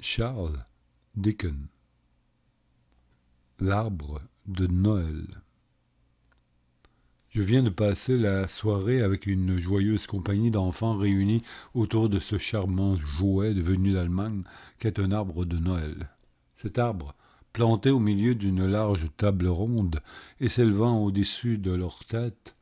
Charles Dickens. L'arbre de Noël. Je viens de passer la soirée avec une joyeuse compagnie d'enfants réunis autour de ce charmant jouet devenu d'Allemagne qu'est un arbre de Noël. Cet arbre, planté au milieu d'une large table ronde et s'élevant au-dessus de leur tête,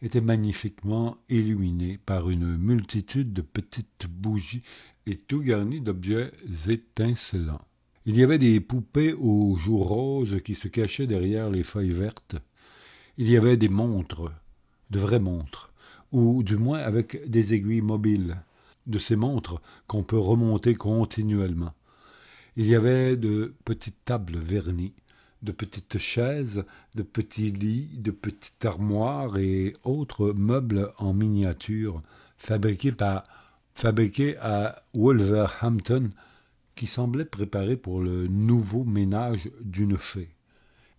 était magnifiquement illuminé par une multitude de petites bougies et tout garni d'objets étincelants. Il y avait des poupées aux joues roses qui se cachaient derrière les feuilles vertes. Il y avait des montres, de vraies montres, ou du moins avec des aiguilles mobiles, de ces montres qu'on peut remonter continuellement. Il y avait de petites tables vernies, de petites chaises, de petits lits, de petites armoires et autres meubles en miniature fabriqués à Wolverhampton qui semblaient préparés pour le nouveau ménage d'une fée.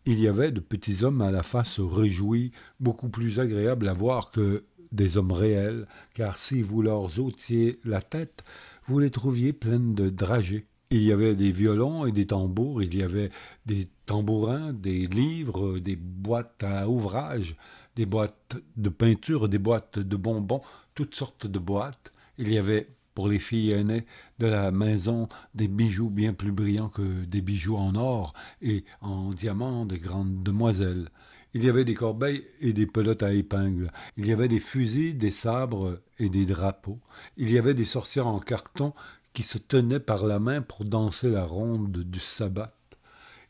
Il y avait de petits hommes à la face réjouie, beaucoup plus agréables à voir que des hommes réels, car si vous leur ôtiez la tête, vous les trouviez pleines de dragées. Il y avait des violons et des tambours, il y avait des tambourins, des livres, des boîtes à ouvrage, des boîtes de peinture, des boîtes de bonbons, toutes sortes de boîtes. Il y avait, pour les filles aînées de la maison, des bijoux bien plus brillants que des bijoux en or et en diamants de grandes demoiselles. Il y avait des corbeilles et des pelotes à épingles. Il y avait des fusils, des sabres et des drapeaux. Il y avait des sorcières en carton qui se tenaient par la main pour danser la ronde du sabbat.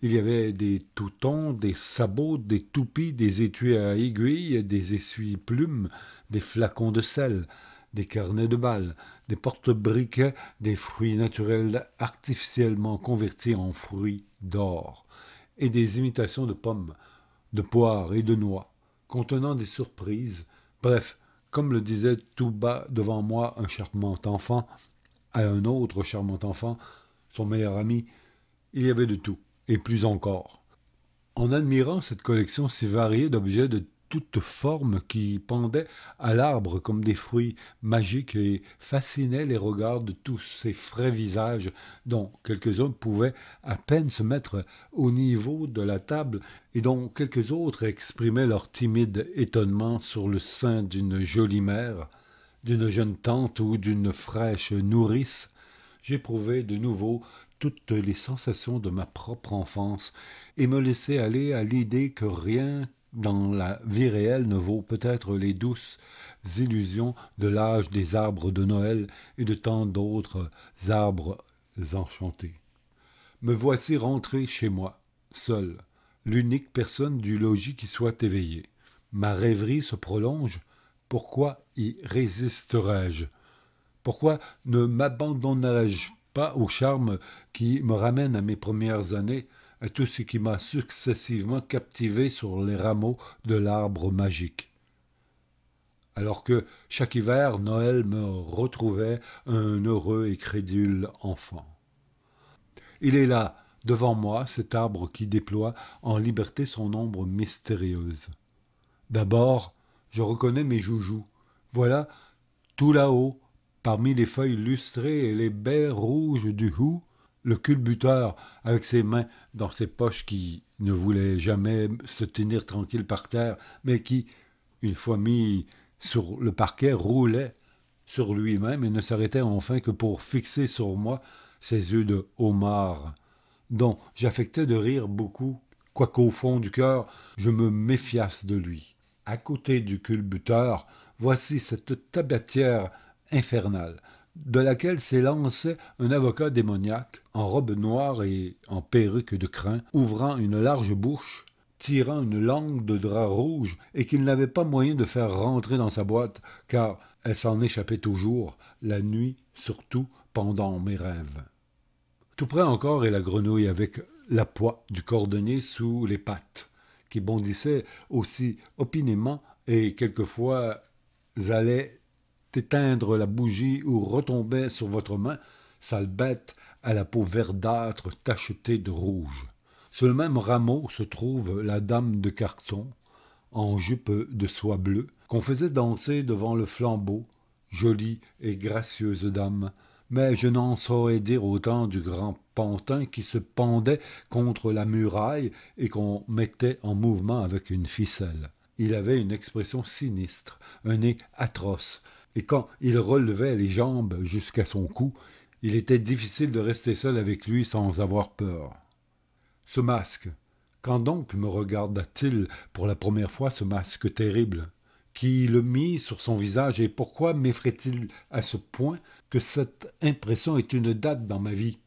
Il y avait des toutons, des sabots, des toupies, des étuis à aiguilles, des essuie-plumes, des flacons de sel, des carnets de balles, des porte-briquets, des fruits naturels artificiellement convertis en fruits d'or, et des imitations de pommes, de poires et de noix, contenant des surprises. Bref, comme le disait tout bas devant moi un charmant enfant, à un autre charmant enfant, son meilleur ami, il y avait de tout, et plus encore. En admirant cette collection si variée d'objets de toutes formes qui pendaient à l'arbre comme des fruits magiques et fascinaient les regards de tous ces frais visages dont quelques-uns pouvaient à peine se mettre au niveau de la table et dont quelques autres exprimaient leur timide étonnement sur le sein d'une jolie mère, d'une jeune tante ou d'une fraîche nourrice, j'éprouvais de nouveau toutes les sensations de ma propre enfance et me laissais aller à l'idée que rien dans la vie réelle ne vaut peut-être les douces illusions de l'âge des arbres de Noël et de tant d'autres arbres enchantés. Me voici rentré chez moi, seul, l'unique personne du logis qui soit éveillée. Ma rêverie se prolonge. Pourquoi y résisterais-je? Pourquoi ne m'abandonnerais-je pas au charme qui me ramène à mes premières années, à tout ce qui m'a successivement captivé sur les rameaux de l'arbre magique? Alors que chaque hiver, Noël me retrouvait un heureux et crédule enfant. Il est là, devant moi, cet arbre qui déploie en liberté son ombre mystérieuse. D'abord, je reconnais mes joujoux. Voilà, tout là-haut, parmi les feuilles lustrées et les baies rouges du hou, le culbuteur, avec ses mains dans ses poches qui ne voulaient jamais se tenir tranquille par terre, mais qui, une fois mis sur le parquet, roulait sur lui-même et ne s'arrêtait enfin que pour fixer sur moi ses yeux de homard, dont j'affectais de rire beaucoup, quoiqu'au fond du cœur, je me méfiasse de lui. À côté du culbuteur, voici cette tabatière infernale, de laquelle s'élançait un avocat démoniaque, en robe noire et en perruque de crin, ouvrant une large bouche, tirant une langue de drap rouge, et qu'il n'avait pas moyen de faire rentrer dans sa boîte, car elle s'en échappait toujours, la nuit surtout, pendant mes rêves. Tout près encore est la grenouille avec l'appât du cordonnier sous les pattes, qui bondissait aussi opinément et quelquefois allait éteindre la bougie ou retombait sur votre main, sale bête à la peau verdâtre tachetée de rouge. Sur le même rameau se trouve la dame de carton, en jupe de soie bleue, qu'on faisait danser devant le flambeau, jolie et gracieuse dame, mais je n'en saurais dire autant du grand pantin qui se pendait contre la muraille et qu'on mettait en mouvement avec une ficelle. Il avait une expression sinistre, un nez atroce, et quand il relevait les jambes jusqu'à son cou, il était difficile de rester seul avec lui sans avoir peur. Ce masque, quand donc me regarda-t-il pour la première fois, ce masque terrible? Qui le mit sur son visage et pourquoi m'effraie-t-il à ce point que cette impression est une date dans ma vie?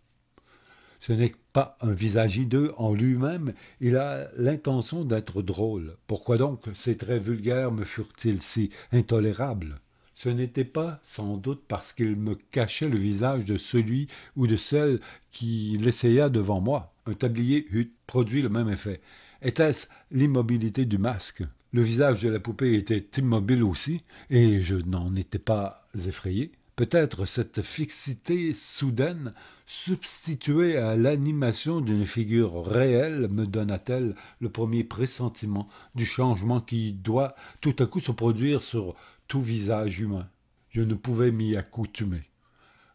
Ce n'est pas un visage hideux en lui-même, il a l'intention d'être drôle. Pourquoi donc ces traits vulgaires me furent-ils si intolérables? Ce n'était pas sans doute parce qu'il me cachait le visage de celui ou de celle qui l'essaya devant moi. Un tablier eût produit le même effet. Était-ce l'immobilité du masque? Le visage de la poupée était immobile aussi, et je n'en étais pas effrayé. Peut-être cette fixité soudaine, substituée à l'animation d'une figure réelle, me donna-t-elle le premier pressentiment du changement qui doit tout à coup se produire sur tout visage humain. Je ne pouvais m'y accoutumer.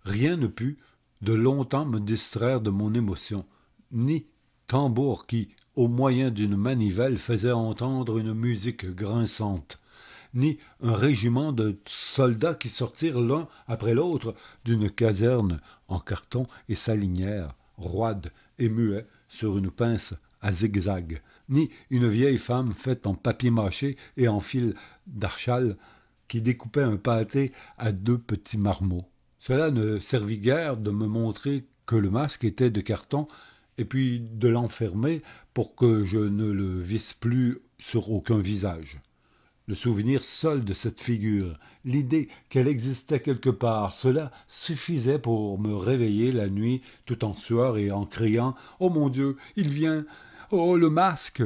Rien ne put de longtemps me distraire de mon émotion, ni tambour qui, au moyen d'une manivelle, faisait entendre une musique grinçante, ni un régiment de soldats qui sortirent l'un après l'autre d'une caserne en carton et s'alignèrent, roides et muets, sur une pince à zigzag, ni une vieille femme faite en papier mâché et en fil d'archal qui découpait un pâté à 2 petits marmots. Cela ne servit guère de me montrer que le masque était de carton et puis de l'enfermer pour que je ne le visse plus sur aucun visage. Le souvenir seul de cette figure, l'idée qu'elle existait quelque part, cela suffisait pour me réveiller la nuit tout en sueur et en criant « Oh mon Dieu, il vient! Oh, le masque !»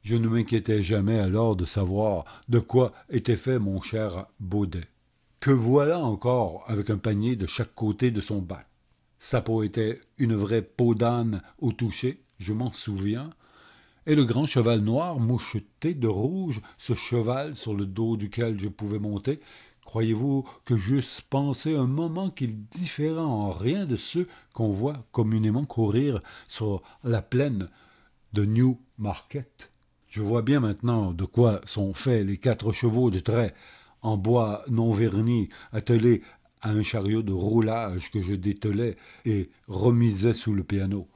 Je ne m'inquiétais jamais alors de savoir de quoi était fait mon cher Baudet, que voilà encore avec un panier de chaque côté de son bac. Sa peau était une vraie peau d'âne au toucher, je m'en souviens, et le grand cheval noir moucheté de rouge, ce cheval sur le dos duquel je pouvais monter, croyez-vous que j'eusse pensé un moment qu'il différait en rien de ceux qu'on voit communément courir sur la plaine de Newmarket? Je vois bien maintenant de quoi sont faits les 4 chevaux de trait en bois non verni attelés à un chariot de roulage que je dételais et remisais sous le piano.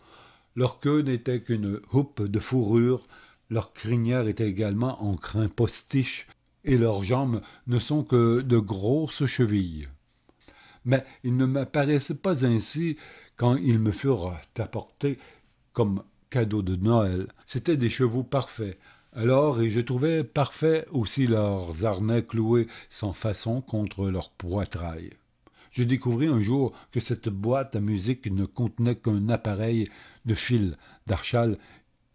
Leur queue n'était qu'une houppe de fourrure, leur crinière était également en crin postiche, et leurs jambes ne sont que de grosses chevilles. Mais ils ne m'apparaissaient pas ainsi quand ils me furent apportés comme cadeau de Noël. C'étaient des chevaux parfaits. Alors, et je trouvais parfaits aussi leurs harnais cloués sans façon contre leur poitrail. Je découvris un jour que cette boîte à musique ne contenait qu'un appareil de fil, d'archal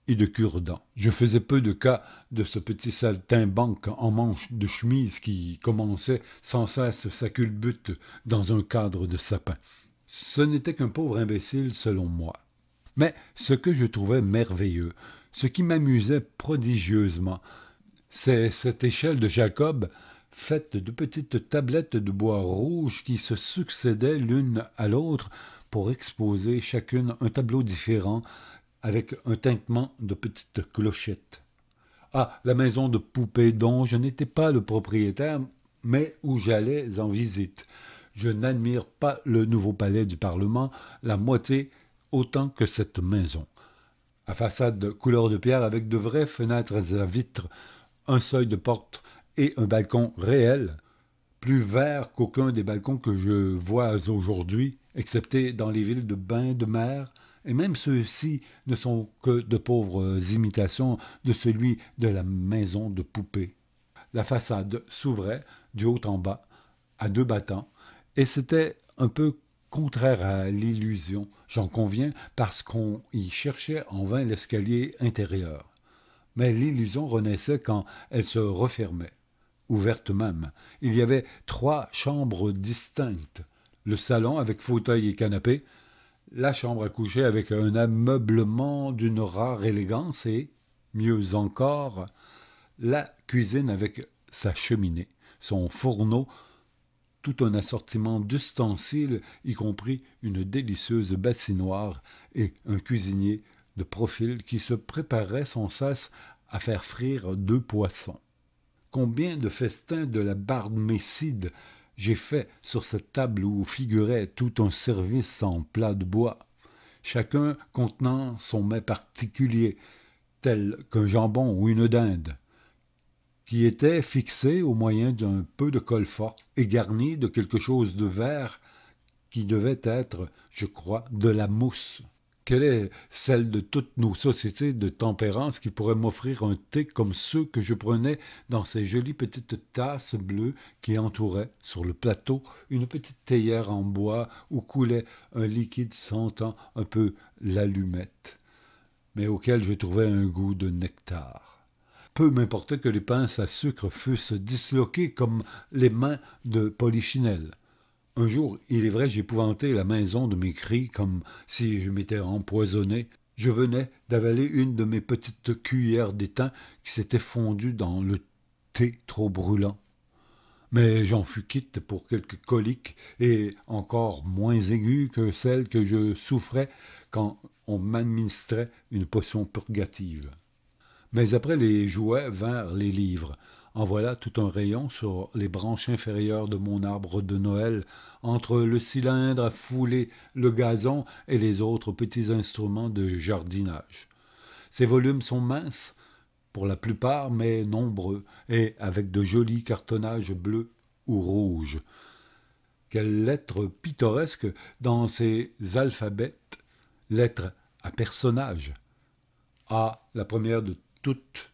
et de cure-dents. Je faisais peu de cas de ce petit saltimbanque en manche de chemise qui commençait sans cesse sa culbute dans un cadre de sapin. Ce n'était qu'un pauvre imbécile selon moi. Mais ce que je trouvais merveilleux, ce qui m'amusait prodigieusement, c'est cette échelle de Jacob faite de petites tablettes de bois rouge qui se succédaient l'une à l'autre pour exposer chacune un tableau différent avec un tintement de petites clochettes. Ah, la maison de poupée dont je n'étais pas le propriétaire, mais où j'allais en visite. Je n'admire pas le nouveau palais du Parlement, la moitié autant que cette maison. À façade couleur de pierre avec de vraies fenêtres à vitres, un seuil de porte et un balcon réel, plus vert qu'aucun des balcons que je vois aujourd'hui, excepté dans les villes de bains de mer, et même ceux-ci ne sont que de pauvres imitations de celui de la maison de poupée. La façade s'ouvrait du haut en bas, à 2 battants, et c'était un peu contraire à l'illusion, j'en conviens, parce qu'on y cherchait en vain l'escalier intérieur. Mais l'illusion renaissait quand elle se refermait, ouverte même. Il y avait 3 chambres distinctes, le salon avec fauteuil et canapé, la chambre à coucher avec un ameublement d'une rare élégance et, mieux encore, la cuisine avec sa cheminée, son fourneau tout un assortiment d'ustensiles, y compris une délicieuse bassinoire et un cuisinier de profil qui se préparait sans cesse à faire frire 2 poissons. Combien de festins de la Barmécide j'ai fait sur cette table où figurait tout un service en plats de bois, chacun contenant son mets particulier, tel qu'un jambon ou une dinde, qui était fixé au moyen d'un peu de colle forte et garni de quelque chose de vert qui devait être, je crois, de la mousse. Quelle est celle de toutes nos sociétés de tempérance qui pourrait m'offrir un thé comme ceux que je prenais dans ces jolies petites tasses bleues qui entouraient, sur le plateau, une petite théière en bois où coulait un liquide sentant un peu l'allumette, mais auquel je trouvais un goût de nectar. Peu m'importait que les pinces à sucre fussent disloquées comme les mains de Polichinelle. Un jour, il est vrai, j'épouvantai la maison de mes cris comme si je m'étais empoisonné. Je venais d'avaler une de mes petites cuillères d'étain qui s'était fondue dans le thé trop brûlant. Mais j'en fus quitte pour quelques coliques et encore moins aiguës que celles que je souffrais quand on m'administrait une potion purgative. Mais après les jouets vinrent les livres. En voilà tout un rayon sur les branches inférieures de mon arbre de Noël, entre le cylindre à fouler le gazon et les autres petits instruments de jardinage. Ces volumes sont minces, pour la plupart, mais nombreux, et avec de jolis cartonnages bleus ou rouges. Quelles lettres pittoresques dans ces alphabets, lettres à personnages. A, la première de toutes,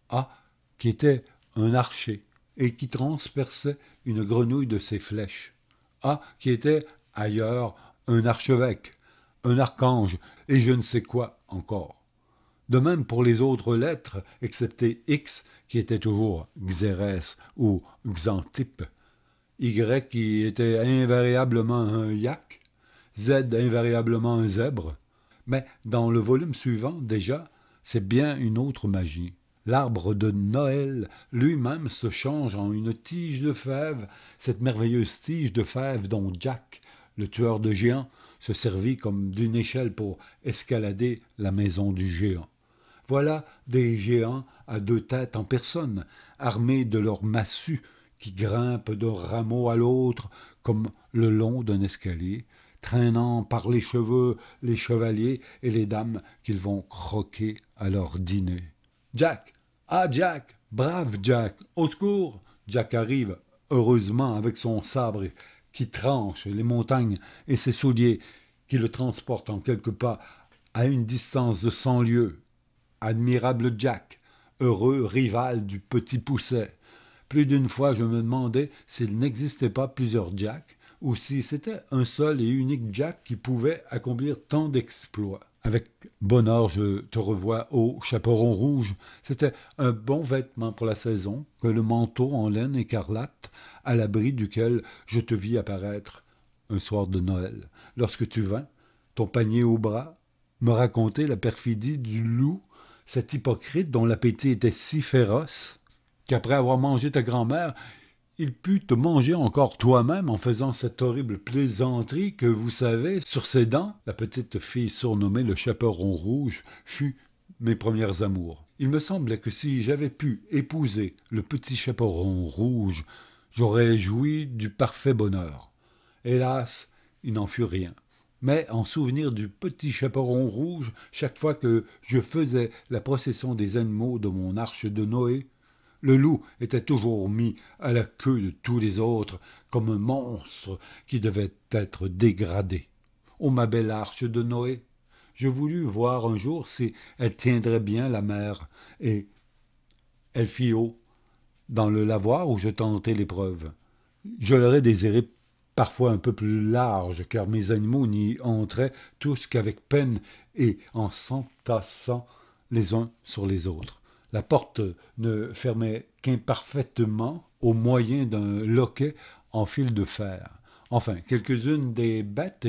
A, qui était un archer, et qui transperçait une grenouille de ses flèches. A, qui était, ailleurs, un archevêque, un archange, et je ne sais quoi encore. De même pour les autres lettres, excepté X, qui était toujours Xérès ou Xantippe, Y qui était invariablement un yak, Z invariablement un zèbre. Mais dans le volume suivant, déjà, c'est bien une autre magie. L'arbre de Noël lui-même se change en une tige de fèves, cette merveilleuse tige de fèves dont Jack, le tueur de géants, se servit comme d'une échelle pour escalader la maison du géant. Voilà des géants à 2 têtes en personne, armés de leurs massues, qui grimpent d'un rameau à l'autre comme le long d'un escalier, traînant par les cheveux les chevaliers et les dames qu'ils vont croquer à leur dîner. Jack! Ah, Jack! Brave Jack! Au secours! Jack arrive, heureusement, avec son sabre qui tranche les montagnes et ses souliers qui le transportent en quelques pas à une distance de 100 lieues. Admirable Jack, heureux rival du petit Pousset. Plus d'une fois, je me demandais s'il n'existait pas plusieurs Jacks, ou si c'était un seul et unique Jack qui pouvait accomplir tant d'exploits. Avec bonheur, je te revois au chaperon rouge. C'était un bon vêtement pour la saison, que le manteau en laine écarlate, à l'abri duquel je te vis apparaître un soir de Noël, lorsque tu vins, ton panier au bras, me raconter la perfidie du loup, cet hypocrite dont l'appétit était si féroce, qu'après avoir mangé ta grand-mère, il put te manger encore toi-même en faisant cette horrible plaisanterie que, vous savez, sur ses dents, la petite fille surnommée le chaperon rouge fut mes premières amours. Il me semblait que si j'avais pu épouser le petit chaperon rouge, j'aurais joui du parfait bonheur. Hélas, il n'en fut rien. Mais en souvenir du petit chaperon rouge, chaque fois que je faisais la procession des animaux de mon arche de Noé, le loup était toujours mis à la queue de tous les autres comme un monstre qui devait être dégradé. Ô ma belle arche de Noé, je voulus voir un jour si elle tiendrait bien la mer, et elle fit eau dans le lavoir où je tentais l'épreuve. Je l'aurais désiré parfois un peu plus large, car mes animaux n'y entraient tous qu'avec peine et en s'entassant les uns sur les autres. La porte ne fermait qu'imparfaitement au moyen d'un loquet en fil de fer. Enfin, quelques-unes des bêtes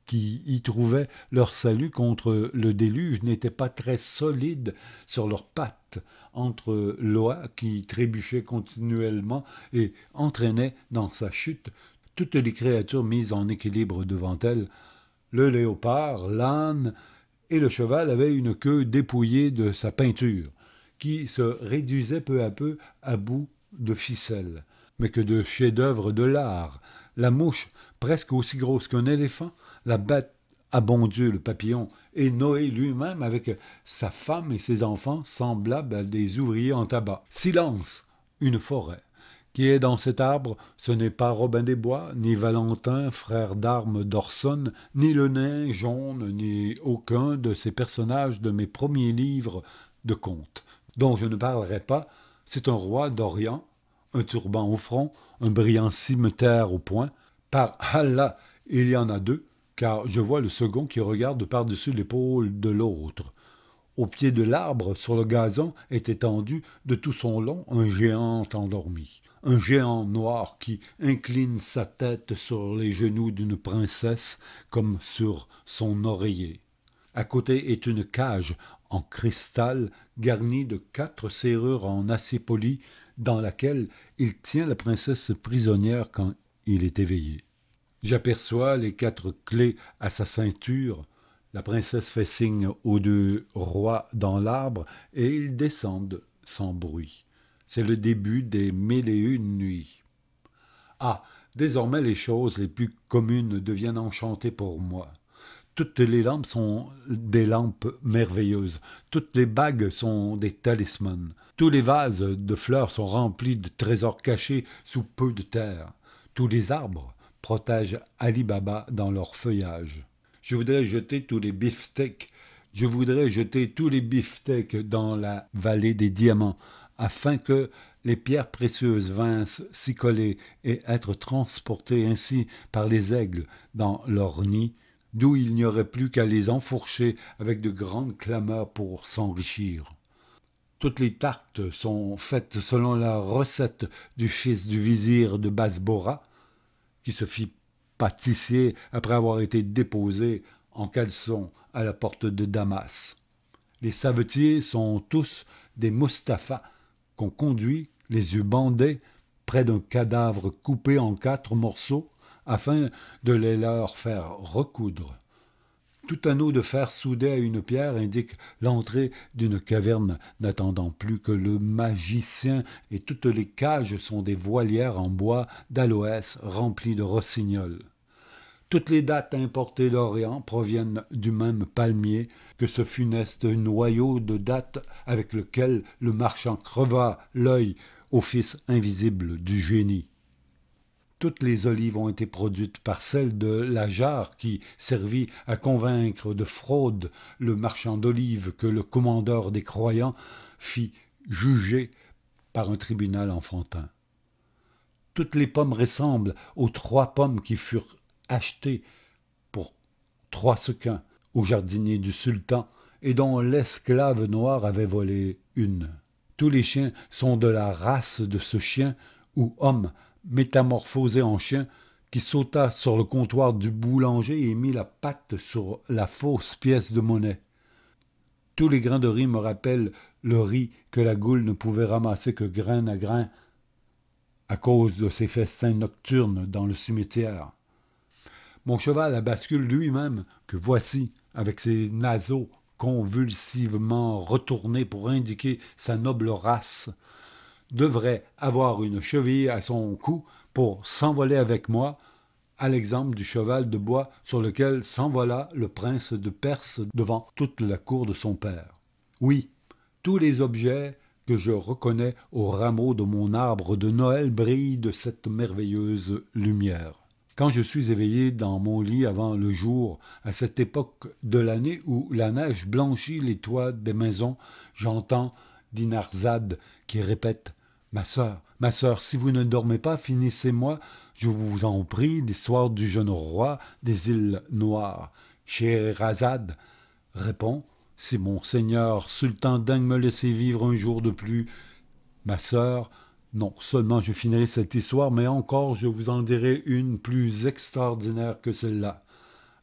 qui y trouvaient leur salut contre le déluge n'étaient pas très solides sur leurs pattes, entre l'oie qui trébuchait continuellement et entraînait dans sa chute toutes les créatures mises en équilibre devant elle. Le léopard, l'âne et le cheval avaient une queue dépouillée de sa peinture, qui se réduisait peu à bout de ficelle, mais que de chefs-d'œuvre de l'art. La mouche, presque aussi grosse qu'un éléphant, la bête, à bon Dieu, le papillon, et Noé lui-même avec sa femme et ses enfants semblables à des ouvriers en tabac. Silence, une forêt. Qui est dans cet arbre, ce n'est pas Robin des Bois, ni Valentin, frère d'armes d'Orson, ni le nain jaune, ni aucun de ces personnages de mes premiers livres de contes, dont je ne parlerai pas. C'est un roi d'Orient, un turban au front, un brillant cimeterre au poing. Par Allah, il y en a deux, car je vois le second qui regarde par-dessus l'épaule de l'autre. Au pied de l'arbre, sur le gazon, est étendu de tout son long un géant endormi. Un géant noir qui incline sa tête sur les genoux d'une princesse comme sur son oreiller. À côté est une cage en cristal garnie de 4 serrures en acier poli dans laquelle il tient la princesse prisonnière quand il est éveillé. J'aperçois les 4 clés à sa ceinture. La princesse fait signe aux 2 rois dans l'arbre et ils descendent sans bruit. C'est le début des 1001 nuits. Ah, désormais les choses les plus communes deviennent enchantées pour moi. Toutes les lampes sont des lampes merveilleuses. Toutes les bagues sont des talismans. Tous les vases de fleurs sont remplis de trésors cachés sous peu de terre. Tous les arbres protègent Ali Baba dans leur feuillage. Je voudrais jeter tous les beefsteaks dans la vallée des diamants, afin que les pierres précieuses vinssent s'y coller et être transportées ainsi par les aigles dans leur nid, d'où il n'y aurait plus qu'à les enfourcher avec de grandes clameurs pour s'enrichir. Toutes les tartes sont faites selon la recette du fils du vizir de Basbora, qui se fit pâtissier après avoir été déposé en caleçon à la porte de Damas. Les savetiers sont tous des Mustapha qu'on conduit, les yeux bandés, près d'un cadavre coupé en 4 morceaux, afin de les leur faire recoudre. Tout anneau de fer soudé à une pierre indique l'entrée d'une caverne n'attendant plus que le magicien, et toutes les cages sont des voilières en bois d'aloès remplies de rossignols. Toutes les dattes importées d'Orient proviennent du même palmier que ce funeste noyau de dattes avec lequel le marchand creva l'œil au fils invisible du génie. Toutes les olives ont été produites par celle de la jarre qui servit à convaincre de fraude le marchand d'olives que le commandeur des croyants fit juger par un tribunal enfantin. Toutes les pommes ressemblent aux 3 pommes qui furent achetées pour 3 sequins au jardinier du sultan et dont l'esclave noir avait volé une. Tous les chiens sont de la race de ce chien ou homme métamorphosé en chien, qui sauta sur le comptoir du boulanger et mit la patte sur la fausse pièce de monnaie. Tous les grains de riz me rappellent le riz que la goule ne pouvait ramasser que grain à grain à cause de ses festins nocturnes dans le cimetière. Mon cheval à bascule lui-même, que voici, avec ses naseaux convulsivement retournés pour indiquer sa noble race, devrait avoir une cheville à son cou pour s'envoler avec moi, à l'exemple du cheval de bois sur lequel s'envola le prince de Perse devant toute la cour de son père. Oui, tous les objets que je reconnais au rameau de mon arbre de Noël brillent de cette merveilleuse lumière. Quand je suis éveillé dans mon lit avant le jour, à cette époque de l'année où la neige blanchit les toits des maisons, j'entends Dinarzade qui répète « Ma sœur, si vous ne dormez pas, finissez-moi, je vous en prie, l'histoire du jeune roi des îles Noires. » Scheherazade répond « Si mon seigneur sultan daigne me laisser vivre un jour de plus, ma sœur, non seulement je finirai cette histoire, mais encore je vous en dirai une plus extraordinaire que celle-là. »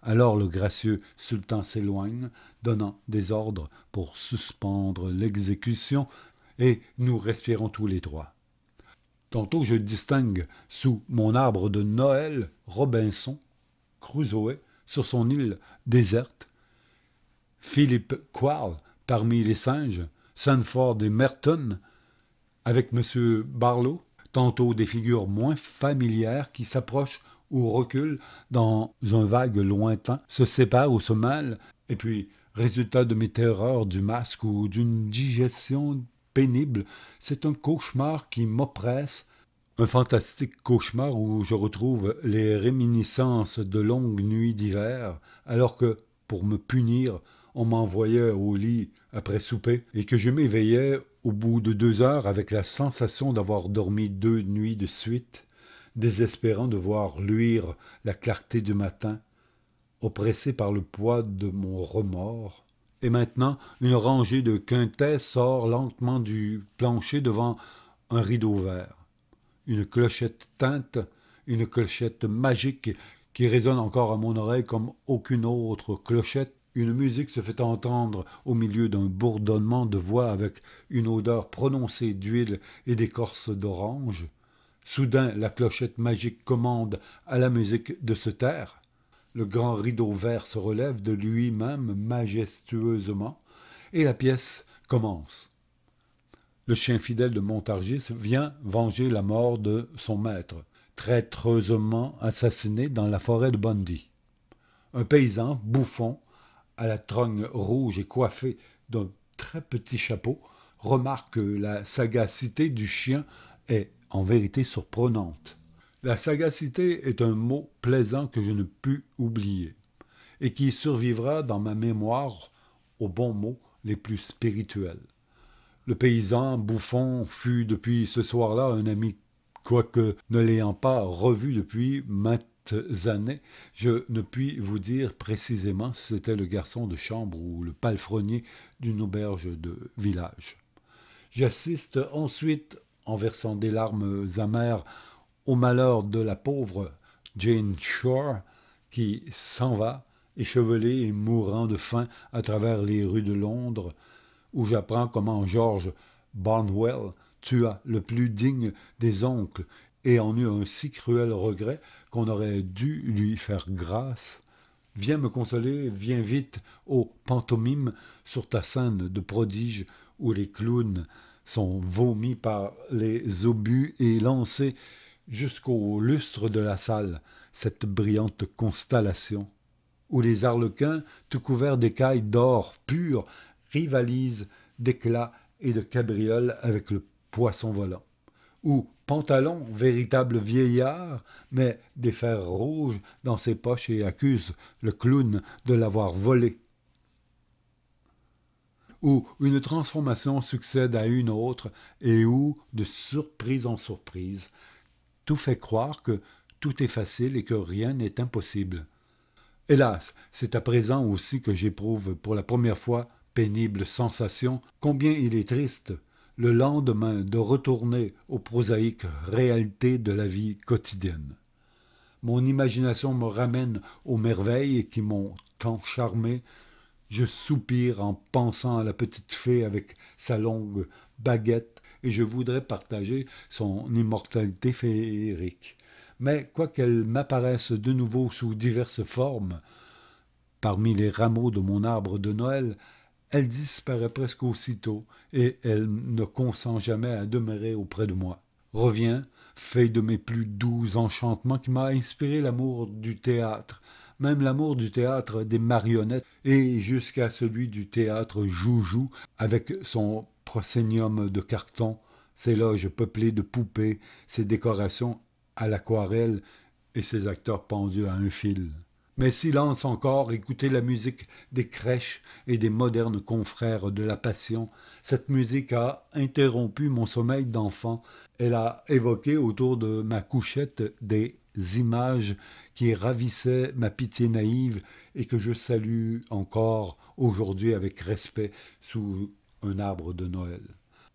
Alors le gracieux sultan s'éloigne, donnant des ordres pour suspendre l'exécution, et nous respirons tous les 3. Tantôt je distingue sous mon arbre de Noël Robinson Crusoe sur son île déserte, Philip Quarles parmi les singes, Sanford et Merton avec M. Barlow, tantôt des figures moins familières qui s'approchent ou reculent dans un vague lointain, se séparent ou se mêlent, et puis, résultat de mes terreurs du masque ou d'une digestion pénible, c'est un cauchemar qui m'oppresse, un fantastique cauchemar où je retrouve les réminiscences de longues nuits d'hiver, alors que, pour me punir, on m'envoyait au lit après souper et que je m'éveillais au bout de 2 heures avec la sensation d'avoir dormi 2 nuits de suite, désespérant de voir luire la clarté du matin, oppressé par le poids de mon remords. Et maintenant, une rangée de quintets sort lentement du plancher devant un rideau vert. Une clochette teinte, une clochette magique qui résonne encore à mon oreille comme aucune autre clochette. Une musique se fait entendre au milieu d'un bourdonnement de voix avec une odeur prononcée d'huile et d'écorce d'orange. Soudain, la clochette magique commande à la musique de se taire. Le grand rideau vert se relève de lui-même majestueusement et la pièce commence. Le chien fidèle de Montargis vient venger la mort de son maître, traîtreusement assassiné dans la forêt de Bundy. Un paysan, bouffon, à la trogne rouge et coiffé d'un très petit chapeau, remarque que la sagacité du chien est en vérité surprenante. La sagacité est un mot plaisant que je ne pus oublier, et qui survivra dans ma mémoire aux bons mots les plus spirituels. Le paysan bouffon fut depuis ce soir-là un ami, quoique ne l'ayant pas revu depuis maintes années, je ne puis vous dire précisément si c'était le garçon de chambre ou le palefrenier d'une auberge de village. J'assiste ensuite, en versant des larmes amères, au malheur de la pauvre Jane Shore, qui s'en va, échevelée et mourant de faim à travers les rues de Londres, où j'apprends comment George Barnwell tua le plus digne des oncles et en eut un si cruel regret qu'on aurait dû lui faire grâce. Viens me consoler, viens vite, ô pantomime, sur ta scène de prodige où les clowns sont vomis par les obus et lancés jusqu'au lustre de la salle, cette brillante constellation, où les arlequins, tout couverts d'écailles d'or pur, rivalisent d'éclat et de cabrioles avec le poisson volant, où Pantalon, véritable vieillard, met des fers rouges dans ses poches et accuse le clown de l'avoir volé, où une transformation succède à une autre et où, de surprise en surprise, tout fait croire que tout est facile et que rien n'est impossible. Hélas, c'est à présent aussi que j'éprouve pour la première fois pénible sensation, combien il est triste, le lendemain, de retourner aux prosaïques réalités de la vie quotidienne. Mon imagination me ramène aux merveilles qui m'ont tant charmé. Je soupire en pensant à la petite fée avec sa longue baguette et je voudrais partager son immortalité féerique. Mais quoiqu'elle m'apparaisse de nouveau sous diverses formes, parmi les rameaux de mon arbre de Noël, elle disparaît presque aussitôt, et elle ne consent jamais à demeurer auprès de moi. Revient, fait de mes plus doux enchantements qui m'a inspiré l'amour du théâtre, même l'amour du théâtre des marionnettes, et jusqu'à celui du théâtre joujou, avec son proscénium de carton, ses loges peuplées de poupées, ses décorations à l'aquarelle et ses acteurs pendus à un fil. Mais silence encore, écoutez la musique des crèches et des modernes confrères de la Passion. Cette musique a interrompu mon sommeil d'enfant. Elle a évoqué autour de ma couchette des images qui ravissaient ma pitié naïve et que je salue encore aujourd'hui avec respect sous un arbre de Noël.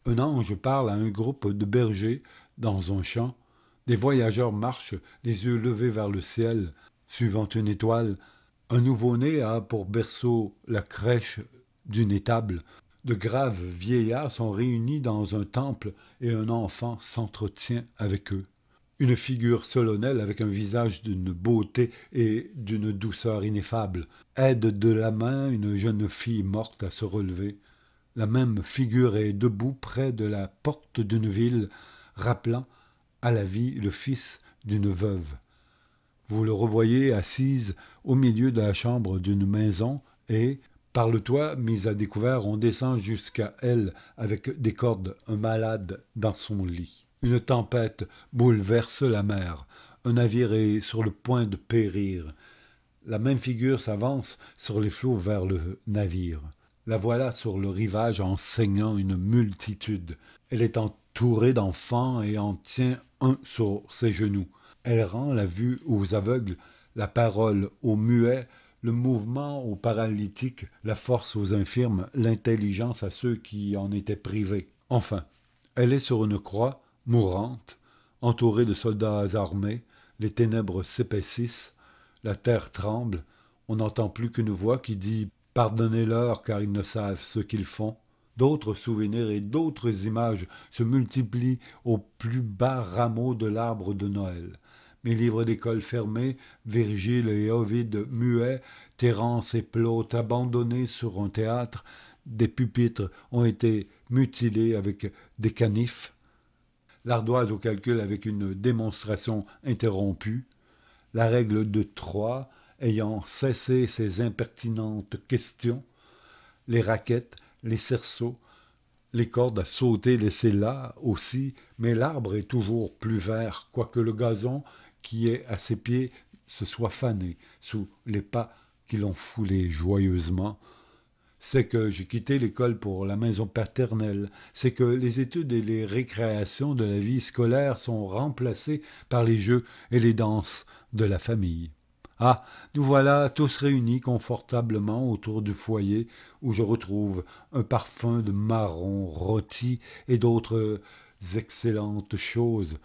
Un ange parle à un groupe de bergers dans un champ. Des voyageurs marchent, les yeux levés vers le ciel, suivant une étoile. Un nouveau-né a pour berceau la crèche d'une étable. De graves vieillards sont réunis dans un temple et un enfant s'entretient avec eux. Une figure solennelle avec un visage d'une beauté et d'une douceur ineffable aide de la main une jeune fille morte à se relever. La même figure est debout près de la porte d'une ville, rappelant à la vie le fils d'une veuve. Vous le revoyez assise au milieu de la chambre d'une maison et, par le toit mis à découvert, on descend jusqu'à elle avec des cordes, un malade dans son lit. Une tempête bouleverse la mer. Un navire est sur le point de périr. La même figure s'avance sur les flots vers le navire. La voilà sur le rivage enseignant une multitude. Elle est entourée d'enfants et en tient un sur ses genoux. Elle rend la vue aux aveugles, la parole aux muets, le mouvement aux paralytiques, la force aux infirmes, l'intelligence à ceux qui en étaient privés. Enfin, elle est sur une croix, mourante, entourée de soldats armés, les ténèbres s'épaississent, la terre tremble, on n'entend plus qu'une voix qui dit « Pardonnez-leur car ils ne savent ce qu'ils font ». D'autres souvenirs et d'autres images se multiplient au plus bas rameau de l'arbre de Noël. Mes livres d'école fermés, Virgile et Ovide muets, Terence et Plaute abandonnés sur un théâtre, des pupitres ont été mutilés avec des canifs, l'ardoise au calcul avec une démonstration interrompue, la règle de 3 ayant cessé ses impertinentes questions, les raquettes, les cerceaux, les cordes à sauter laissées là aussi, mais l'arbre est toujours plus vert, quoique le gazon qui est à ses pieds se soit fané sous les pas qui l'ont foulé joyeusement. C'est que j'ai quitté l'école pour la maison paternelle, c'est que les études et les récréations de la vie scolaire sont remplacées par les jeux et les danses de la famille. Ah, nous voilà tous réunis confortablement autour du foyer où je retrouve un parfum de marron rôti et d'autres excellentes choses.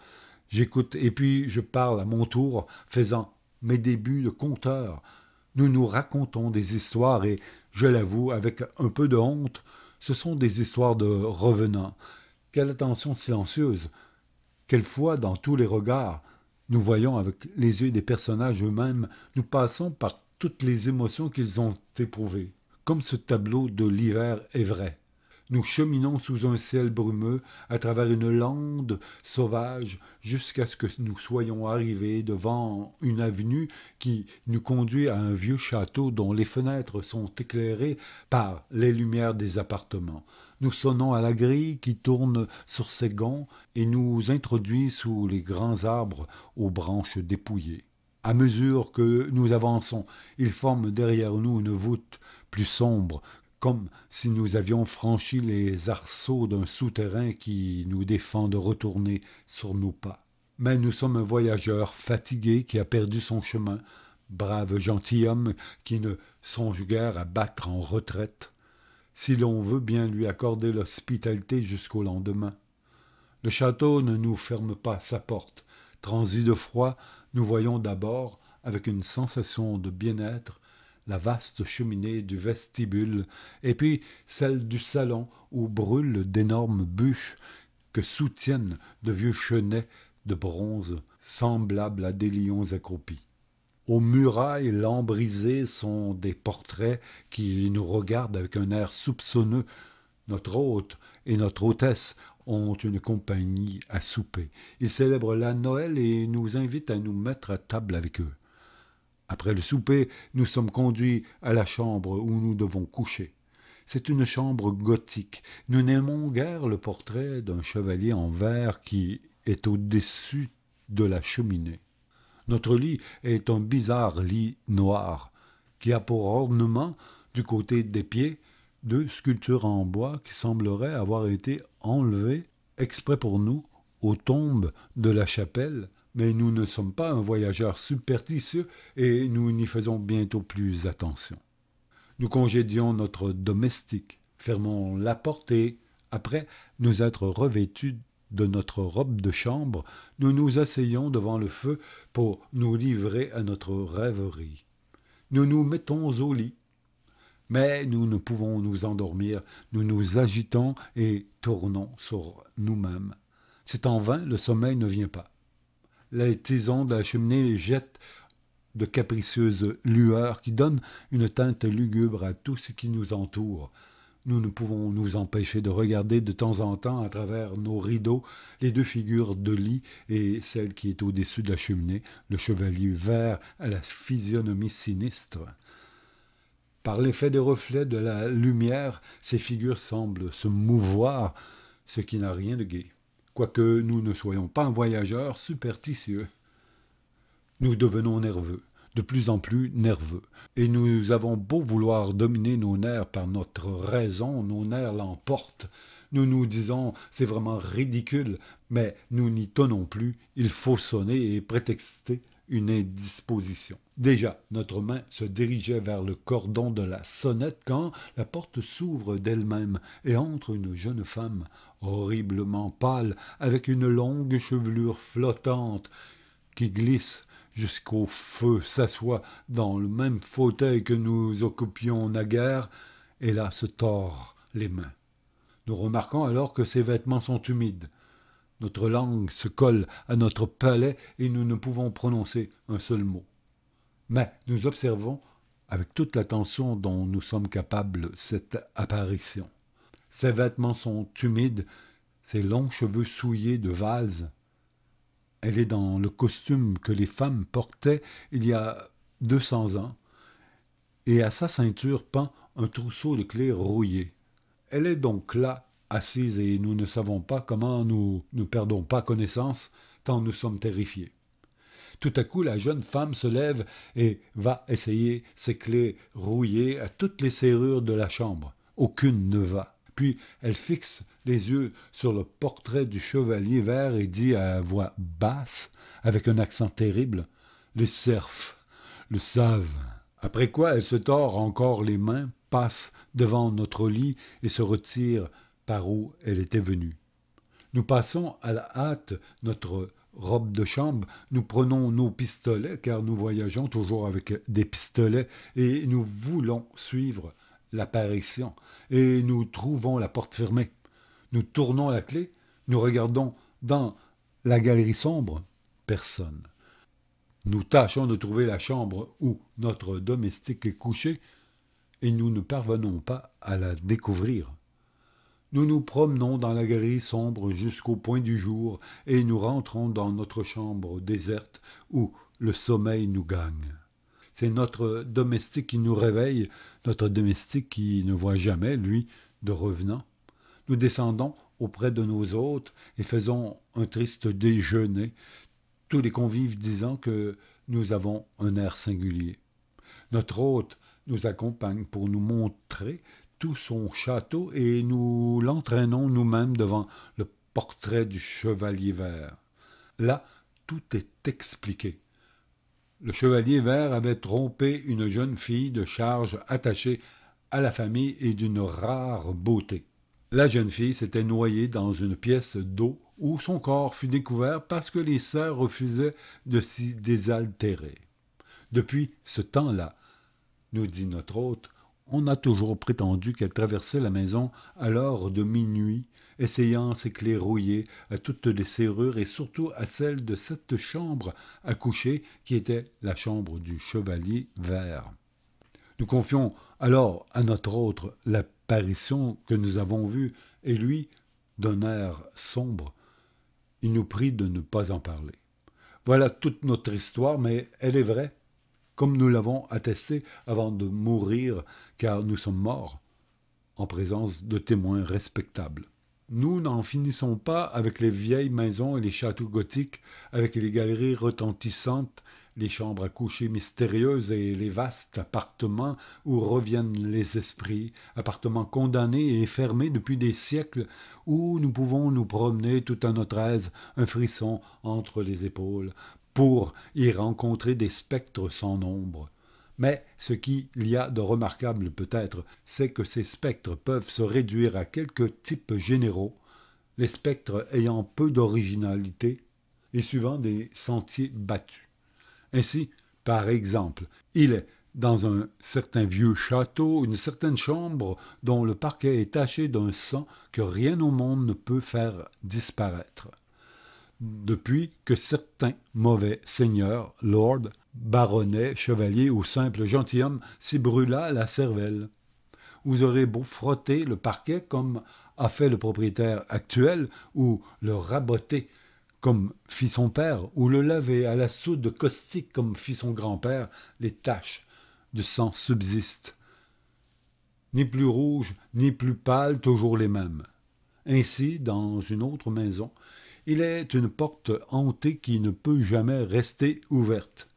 J'écoute et puis je parle à mon tour, faisant mes débuts de conteur. Nous nous racontons des histoires et, je l'avoue, avec un peu de honte, ce sont des histoires de revenants. Quelle attention silencieuse! Quelle foi dans tous les regards! Nous voyons avec les yeux des personnages eux-mêmes, nous passons par toutes les émotions qu'ils ont éprouvées. Comme ce tableau de l'hiver est vrai. Nous cheminons sous un ciel brumeux, à travers une lande sauvage, jusqu'à ce que nous soyons arrivés devant une avenue qui nous conduit à un vieux château dont les fenêtres sont éclairées par les lumières des appartements. Nous sonnons à la grille qui tourne sur ses gonds et nous introduit sous les grands arbres aux branches dépouillées. À mesure que nous avançons, ils forment derrière nous une voûte plus sombre, comme si nous avions franchi les arceaux d'un souterrain qui nous défend de retourner sur nos pas. Mais nous sommes un voyageur fatigué qui a perdu son chemin, brave gentilhomme qui ne songe guère à battre en retraite, si l'on veut bien lui accorder l'hospitalité jusqu'au lendemain. Le château ne nous ferme pas sa porte. Transi de froid, nous voyons d'abord, avec une sensation de bien-être, la vaste cheminée du vestibule, et puis celle du salon où brûlent d'énormes bûches que soutiennent de vieux chenets de bronze semblables à des lions accroupis. Aux murailles lambrisées sont des portraits qui nous regardent avec un air soupçonneux. Notre hôte et notre hôtesse ont une compagnie à souper. Ils célèbrent la Noël et nous invitent à nous mettre à table avec eux. Après le souper, nous sommes conduits à la chambre où nous devons coucher. C'est une chambre gothique. Nous n'aimons guère le portrait d'un chevalier en verre qui est au-dessus de la cheminée. Notre lit est un bizarre lit noir qui a pour ornement, du côté des pieds, 2 sculptures en bois qui sembleraient avoir été enlevées exprès pour nous aux tombes de la chapelle, mais nous ne sommes pas un voyageur superstitieux et nous n'y faisons bientôt plus attention. Nous congédions notre domestique, fermons la porte et, après nous être revêtus de notre robe de chambre, nous nous asseyons devant le feu pour nous livrer à notre rêverie. Nous nous mettons au lit. Mais nous ne pouvons nous endormir, nous nous agitons et tournons sur nous-mêmes. C'est en vain, le sommeil ne vient pas. Les tisons de la cheminée jettent de capricieuses lueurs qui donnent une teinte lugubre à tout ce qui nous entoure. Nous ne pouvons nous empêcher de regarder de temps en temps à travers nos rideaux les deux figures de lit et celle qui est au-dessus de la cheminée, le chevalier vert à la physionomie sinistre. Par l'effet des reflets de la lumière, ces figures semblent se mouvoir, ce qui n'a rien de gai. Quoique nous ne soyons pas un voyageur superstitieux. Nous devenons nerveux, de plus en plus nerveux, et nous avons beau vouloir dominer nos nerfs par notre raison, nos nerfs l'emportent. Nous nous disons, c'est vraiment ridicule, mais nous n'y tenons plus, il faut sonner et prétexter une indisposition. Déjà, notre main se dirigeait vers le cordon de la sonnette quand la porte s'ouvre d'elle-même et entre une jeune femme, horriblement pâle, avec une longue chevelure flottante qui glisse jusqu'au feu, s'assoit dans le même fauteuil que nous occupions naguère, et là se tord les mains. Nous remarquons alors que ses vêtements sont humides. Notre langue se colle à notre palais et nous ne pouvons prononcer un seul mot. Mais nous observons, avec toute l'attention dont nous sommes capables, cette apparition. Ses vêtements sont humides, ses longs cheveux souillés de vase. Elle est dans le costume que les femmes portaient il y a 200 ans, et à sa ceinture pend un trousseau de clés rouillé. Elle est donc là, assise, et nous ne savons pas comment nous ne perdons pas connaissance, tant nous sommes terrifiés. Tout à coup, la jeune femme se lève et va essayer ses clés rouillées à toutes les serrures de la chambre. Aucune ne va. Puis elle fixe les yeux sur le portrait du chevalier vert et dit à voix basse, avec un accent terrible, « Les serfs le savent. » Après quoi, elle se tord encore les mains, passe devant notre lit et se retire par où elle était venue. Nous passons à la hâte notre robe de chambre, nous prenons nos pistolets, car nous voyageons toujours avec des pistolets, et nous voulons suivre l'apparition, et nous trouvons la porte fermée. Nous tournons la clé, nous regardons dans la galerie sombre, personne. Nous tâchons de trouver la chambre où notre domestique est couché, et nous ne parvenons pas à la découvrir. Nous nous promenons dans la galerie sombre jusqu'au point du jour et nous rentrons dans notre chambre déserte où le sommeil nous gagne. C'est notre domestique qui nous réveille, notre domestique qui ne voit jamais, lui, de revenant. Nous descendons auprès de nos hôtes et faisons un triste déjeuner, tous les convives disant que nous avons un air singulier. Notre hôte nous accompagne pour nous montrer tout son château et nous l'entraînons nous-mêmes devant le portrait du chevalier vert. Là, tout est expliqué. Le chevalier vert avait trompé une jeune fille de charge attachée à la famille et d'une rare beauté. La jeune fille s'était noyée dans une pièce d'eau où son corps fut découvert parce que les sœurs refusaient de s'y désaltérer. Depuis ce temps-là, nous dit notre hôte, on a toujours prétendu qu'elle traversait la maison à l'heure de minuit, essayant ses clés rouillées à toutes les serrures et surtout à celle de cette chambre à coucher qui était la chambre du chevalier vert. Nous confions alors à notre hôte l'apparition que nous avons vue, et lui, d'un air sombre, il nous prie de ne pas en parler. Voilà toute notre histoire, mais elle est vraie, comme nous l'avons attesté avant de mourir, car nous sommes morts, en présence de témoins respectables. Nous n'en finissons pas avec les vieilles maisons et les châteaux gothiques, avec les galeries retentissantes, les chambres à coucher mystérieuses et les vastes appartements où reviennent les esprits, appartements condamnés et fermés depuis des siècles, où nous pouvons nous promener tout à notre aise, un frisson entre les épaules, pour y rencontrer des spectres sans nombre. Mais ce qu'il y a de remarquable peut-être, c'est que ces spectres peuvent se réduire à quelques types généraux, les spectres ayant peu d'originalité et suivant des sentiers battus. Ainsi, par exemple, il est dans un certain vieux château, une certaine chambre dont le parquet est taché d'un sang que rien au monde ne peut faire disparaître. Depuis que certains mauvais seigneurs, lords, baronnets, chevaliers ou simples gentilshommes s'y brûla la cervelle. Vous aurez beau frotter le parquet comme a fait le propriétaire actuel, ou le raboter comme fit son père, ou le laver à la soude caustique comme fit son grand-père, les taches de sang subsistent. Ni plus rouges, ni plus pâles, toujours les mêmes. Ainsi, dans une autre maison, il est une porte hantée qui ne peut jamais rester ouverte,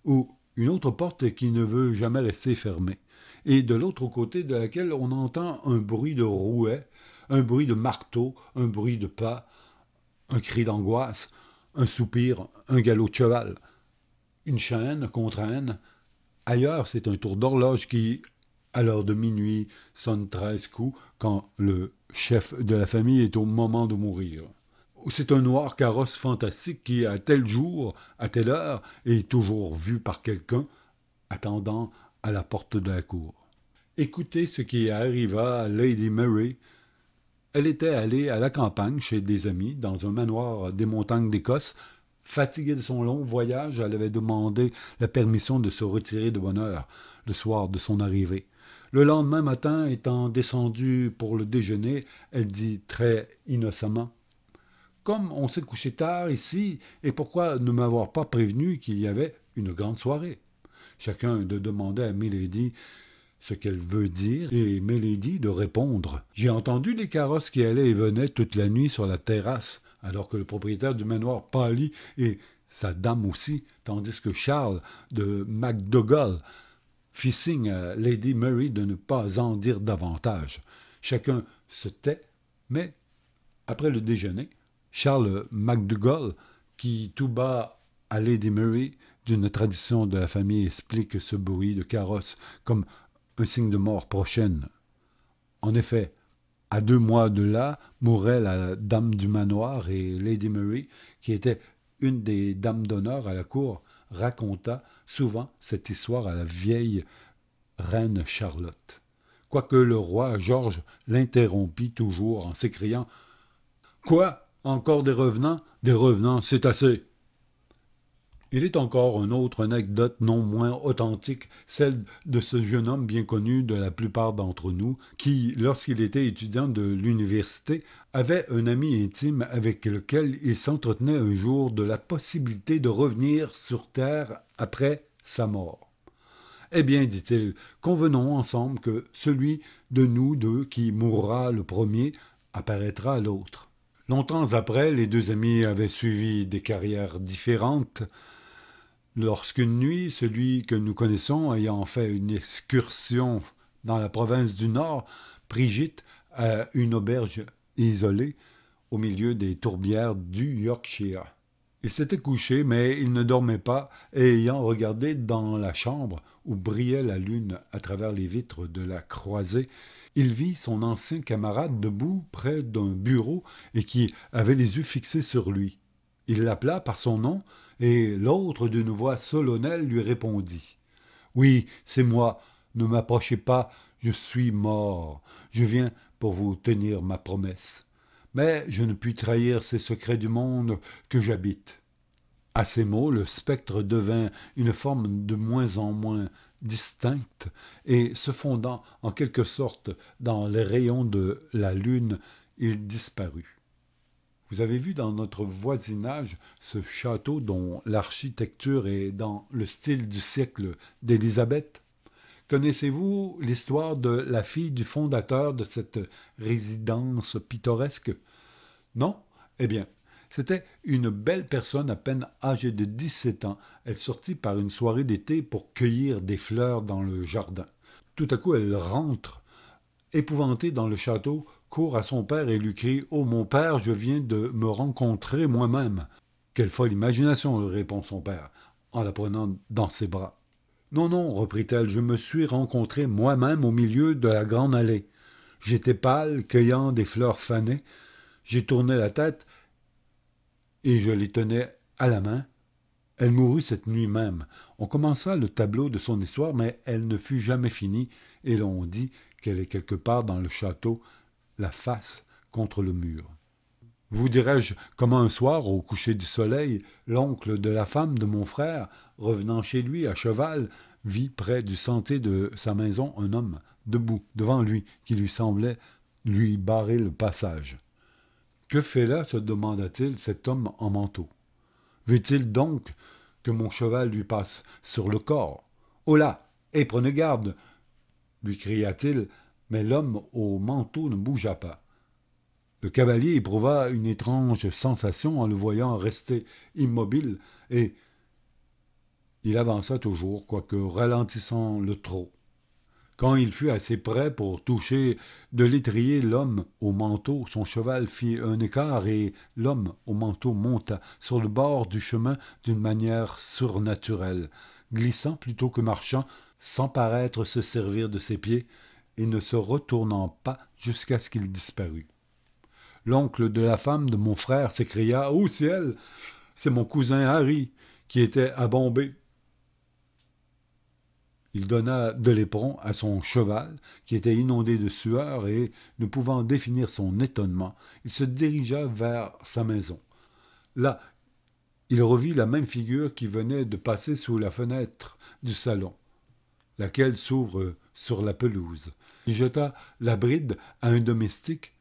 ou une autre porte qui ne veut jamais rester fermée, et de l'autre côté de laquelle on entend un bruit de rouet, un bruit de marteau, un bruit de pas, un cri d'angoisse, un soupir, un galop de cheval, une chaîne qu'on traîne. Ailleurs, c'est un tour d'horloge qui, à l'heure de minuit, sonne 13 coups quand le chef de la famille est au moment de mourir. C'est un noir carrosse fantastique qui, à tel jour, à telle heure, est toujours vu par quelqu'un attendant à la porte de la cour. Écoutez ce qui arriva à Lady Mary. Elle était allée à la campagne chez des amis, dans un manoir des montagnes d'Écosse. Fatiguée de son long voyage, elle avait demandé la permission de se retirer de bonne heure, le soir de son arrivée. Le lendemain matin, étant descendue pour le déjeuner, elle dit très innocemment « Comme on s'est couché tard ici, et pourquoi ne m'avoir pas prévenu qu'il y avait une grande soirée ?» Chacun de demander à Milady ce qu'elle veut dire, et Milady de répondre. « J'ai entendu les carrosses qui allaient et venaient toute la nuit sur la terrasse, alors que le propriétaire du manoir pâlit, et sa dame aussi, tandis que Charles de MacDougall fit signe à Lady Mary de ne pas en dire davantage. Chacun se tait, mais après le déjeuner, Charles MacDougall, qui tout bas à Lady Mary, d'une tradition de la famille, explique ce bruit de carrosse comme un signe de mort prochaine. En effet, à 2 mois de là, mourait la dame du manoir et Lady Mary, qui était une des dames d'honneur à la cour, raconta souvent cette histoire à la vieille reine Charlotte. Quoique le roi George l'interrompit toujours en s'écriant « Quoi? Encore des revenants? Des revenants, c'est assez !» Il est encore une autre anecdote non moins authentique, celle de ce jeune homme bien connu de la plupart d'entre nous, qui, lorsqu'il était étudiant de l'université, avait un ami intime avec lequel il s'entretenait un jour de la possibilité de revenir sur Terre après sa mort. « Eh bien, dit-il, convenons ensemble que celui de nous deux qui mourra le premier apparaîtra à l'autre. » Longtemps après, les deux amis avaient suivi des carrières différentes. Lorsqu'une nuit, celui que nous connaissons, ayant fait une excursion dans la province du Nord, prit gîte à une auberge isolée au milieu des tourbières du Yorkshire. Il s'était couché, mais il ne dormait pas, et ayant regardé dans la chambre où brillait la lune à travers les vitres de la croisée, il vit son ancien camarade debout près d'un bureau et qui avait les yeux fixés sur lui. Il l'appela par son nom, et l'autre d'une voix solennelle lui répondit « Oui, c'est moi, ne m'approchez pas, je suis mort, je viens pour vous tenir ma promesse. Mais je ne puis trahir ces secrets du monde que j'habite. » À ces mots, le spectre devint une forme de moins en moins distincte, et se fondant en quelque sorte dans les rayons de la lune, il disparut. Vous avez vu dans notre voisinage ce château dont l'architecture est dans le style du siècle d'Élisabeth? Connaissez-vous l'histoire de la fille du fondateur de cette résidence pittoresque? Non? Eh bien, c'était une belle personne à peine âgée de 17 ans. Elle sortit par une soirée d'été pour cueillir des fleurs dans le jardin. Tout à coup, elle rentre, épouvantée dans le château, court à son père et lui crie « Oh, mon père, je viens de me rencontrer moi-même !»« Quelle folle imagination !» répond son père, en la prenant dans ses bras. « Non, non, reprit-elle, je me suis rencontrée moi-même au milieu de la grande allée. J'étais pâle, cueillant des fleurs fanées. J'ai tourné la tête et je les tenais à la main. Elle mourut cette nuit même. On commença le tableau de son histoire, mais elle ne fut jamais finie, et l'on dit qu'elle est quelque part dans le château, la face contre le mur. Vous dirai-je comment un soir, au coucher du soleil, l'oncle de la femme de mon frère, revenant chez lui à cheval, vit près du sentier de sa maison un homme, debout, devant lui, qui lui semblait lui barrer le passage. Que fait là, se demanda-t-il, cet homme en manteau? Veut-il donc que mon cheval lui passe sur le corps? Oh là! Et prenez garde! Lui cria-t-il, mais l'homme au manteau ne bougea pas. Le cavalier éprouva une étrange sensation en le voyant rester immobile, et il avança toujours, quoique ralentissant le trot. Quand il fut assez près pour toucher de l'étrier l'homme au manteau, son cheval fit un écart et l'homme au manteau monta sur le bord du chemin d'une manière surnaturelle, glissant plutôt que marchant, sans paraître se servir de ses pieds et ne se retournant pas jusqu'à ce qu'il disparût. L'oncle de la femme de mon frère s'écria « Ô ciel, c'est mon cousin Harry qui était à Bombay. » Il donna de l'éperon à son cheval, qui était inondé de sueur, et, ne pouvant définir son étonnement, il se dirigea vers sa maison. Là, il revit la même figure qui venait de passer sous la fenêtre du salon, laquelle s'ouvre sur la pelouse. Il jeta la bride à un domestique,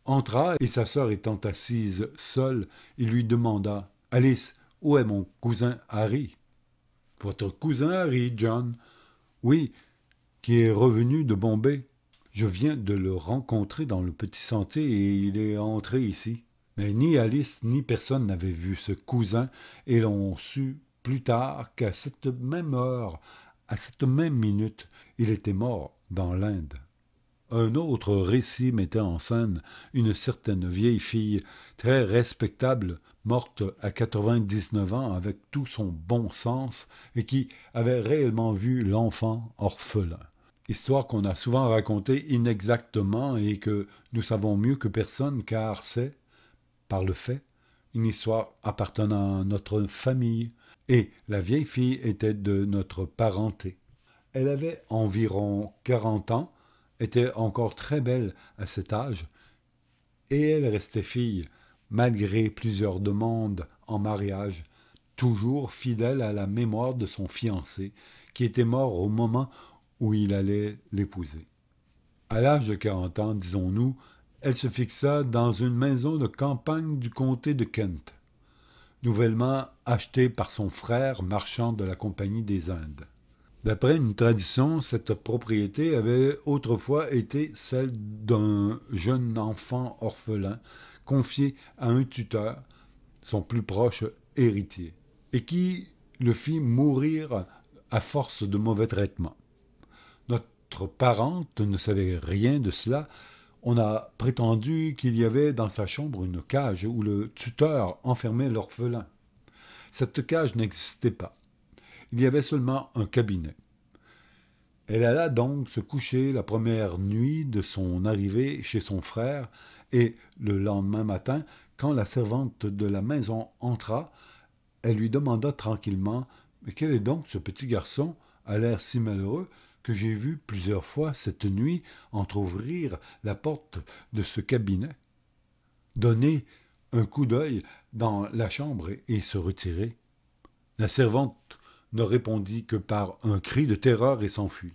entra, et sa sœur étant assise seule, il lui demanda « Alice, où est mon cousin Harry ?»« Votre cousin Harry, John ?»« Oui, qui est revenu de Bombay. Je viens de le rencontrer dans le petit sentier et il est entré ici. » Mais ni Alice ni personne n'avait vu ce cousin, et l'on sut plus tard qu'à cette même heure, à cette même minute, il était mort dans l'Inde. Un autre récit mettait en scène une certaine vieille fille, très respectable, morte à 99 ans avec tout son bon sens, et qui avait réellement vu l'enfant orphelin. Histoire qu'on a souvent racontée inexactement et que nous savons mieux que personne, car c'est, par le fait, une histoire appartenant à notre famille, et la vieille fille était de notre parenté. Elle avait environ 40 ans, était encore très belle à cet âge, et elle restait fille, malgré plusieurs demandes en mariage, toujours fidèle à la mémoire de son fiancé, qui était mort au moment où il allait l'épouser. À l'âge de 40 ans, disons-nous, elle se fixa dans une maison de campagne du comté de Kent, nouvellement achetée par son frère marchand de la Compagnie des Indes. D'après une tradition, cette propriété avait autrefois été celle d'un jeune enfant orphelin confié à un tuteur, son plus proche héritier, et qui le fit mourir à force de mauvais traitements. Notre parente ne savait rien de cela. On a prétendu qu'il y avait dans sa chambre une cage où le tuteur enfermait l'orphelin. Cette cage n'existait pas. Il y avait seulement un cabinet. Elle alla donc se coucher la première nuit de son arrivée chez son frère, et le lendemain matin, quand la servante de la maison entra, elle lui demanda tranquillement « Mais quel est donc ce petit garçon, à l'air si malheureux, que j'ai vu plusieurs fois cette nuit entr'ouvrir la porte de ce cabinet, donner un coup d'œil dans la chambre et se retirer ?» La servante ne répondit que par un cri de terreur et s'enfuit.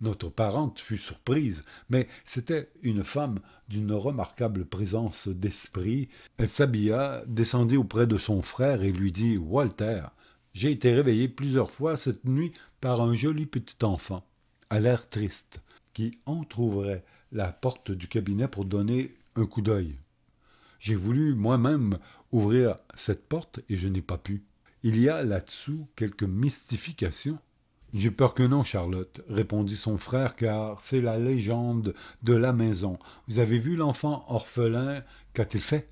Notre parente fut surprise, mais c'était une femme d'une remarquable présence d'esprit. Elle s'habilla, descendit auprès de son frère et lui dit « Walter, j'ai été réveillée plusieurs fois cette nuit par un joli petit enfant, à l'air triste, qui entr'ouvrait la porte du cabinet pour donner un coup d'œil. J'ai voulu moi-même ouvrir cette porte et je n'ai pas pu. Il y a là-dessous quelque mystification. » « J'ai peur que non, Charlotte, » répondit son frère, « car c'est la légende de la maison. Vous avez vu l'enfant orphelin, qu'a-t-il fait ?»«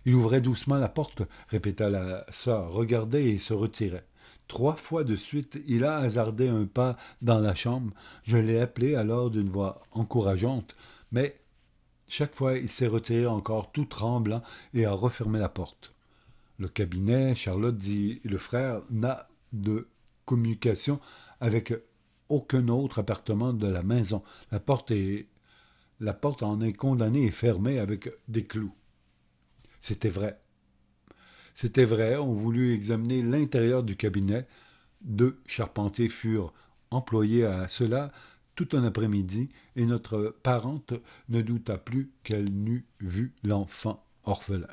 Il ouvrait doucement la porte, » répéta la sœur, regardait et se retirait. 3 fois de suite, il a hasardé un pas dans la chambre. Je l'ai appelé alors d'une voix encourageante, mais chaque fois il s'est retiré encore tout tremblant et a refermé la porte. Le cabinet, Charlotte dit, le frère n'a de communication avec aucun autre appartement de la maison. La porte en est condamnée et fermée avec des clous. C'était vrai. C'était vrai, on voulut examiner l'intérieur du cabinet. 2 charpentiers furent employés à cela tout un après-midi, et notre parente ne douta plus qu'elle n'eût vu l'enfant orphelin.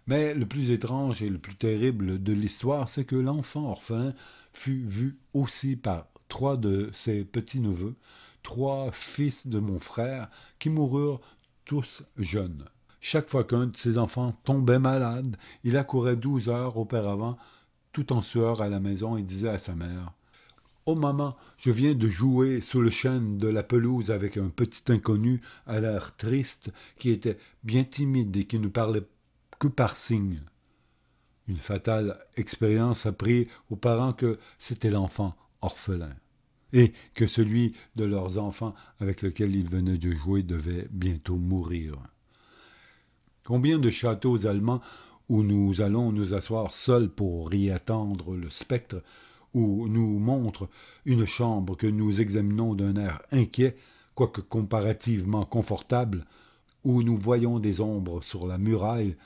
Mais le plus étrange et le plus terrible de l'histoire, c'est que l'enfant orphelin fut vu aussi par 3 de ses petits-neveux, 3 fils de mon frère, qui moururent tous jeunes. Chaque fois qu'un de ses enfants tombait malade, il accourait 12 heures auparavant, tout en sueur à la maison, et disait à sa mère « Oh maman, je viens de jouer sous le chêne de la pelouse avec un petit inconnu à l'air triste, qui était bien timide et qui ne parlait que par signes. » Une fatale expérience apprit aux parents que c'était l'enfant orphelin, et que celui de leurs enfants avec lequel ils venaient de jouer devait bientôt mourir. Combien de châteaux allemands où nous allons nous asseoir seuls pour y attendre le spectre, où nous montre une chambre que nous examinons d'un air inquiet, quoique comparativement confortable, où nous voyons des ombres sur la muraille,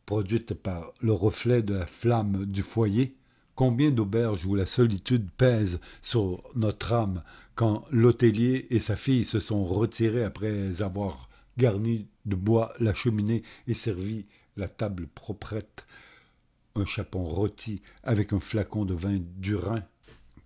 produites par le reflet de la flamme du foyer. Combien d'auberges où la solitude pèse sur notre âme quand l'hôtelier et sa fille se sont retirés après avoir garni de bois la cheminée et servi la table proprette, un chapon rôti avec un flacon de vin du Rhin.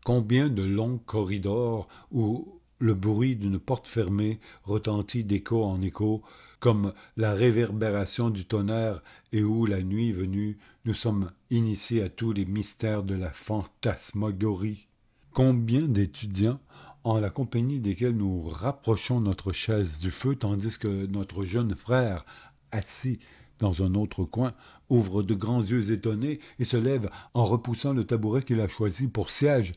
Combien de longs corridors où le bruit d'une porte fermée retentit d'écho en écho, comme la réverbération du tonnerre, et où, la nuit venue, nous sommes initiés à tous les mystères de la fantasmagorie. Combien d'étudiants, en la compagnie desquels nous rapprochons notre chaise du feu, tandis que notre jeune frère, assis dans un autre coin, ouvre de grands yeux étonnés et se lève en repoussant le tabouret qu'il a choisi pour siège,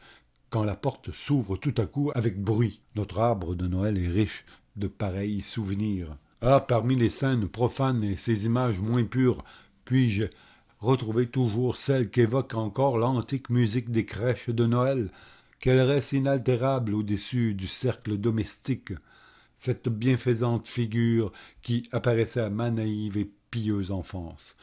quand la porte s'ouvre tout à coup avec bruit. Notre arbre de Noël est riche de pareils souvenirs. Ah, parmi les scènes profanes et ces images moins pures, puis-je retrouver toujours celle qu'évoque encore l'antique musique des crèches de Noël, qu'elle reste inaltérable au-dessus du cercle domestique, cette bienfaisante figure qui apparaissait à ma naïve et pieuse enfance,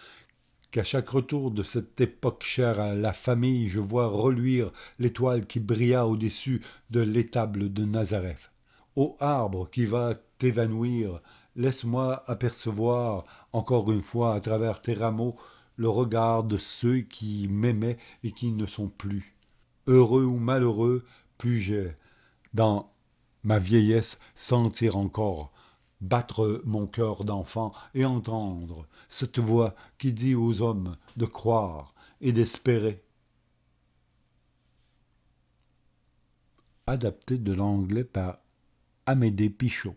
qu'à chaque retour de cette époque chère à la famille, je vois reluire l'étoile qui brilla au-dessus de l'étable de Nazareth. Ô arbre qui va t'évanouir, laisse-moi apercevoir encore une fois à travers tes rameaux le regard de ceux qui m'aimaient et qui ne sont plus. Heureux ou malheureux, puis-je, dans ma vieillesse, sentir encore battre mon cœur d'enfant et entendre cette voix qui dit aux hommes de croire et d'espérer. Adapté de l'anglais par Amédée Pichot.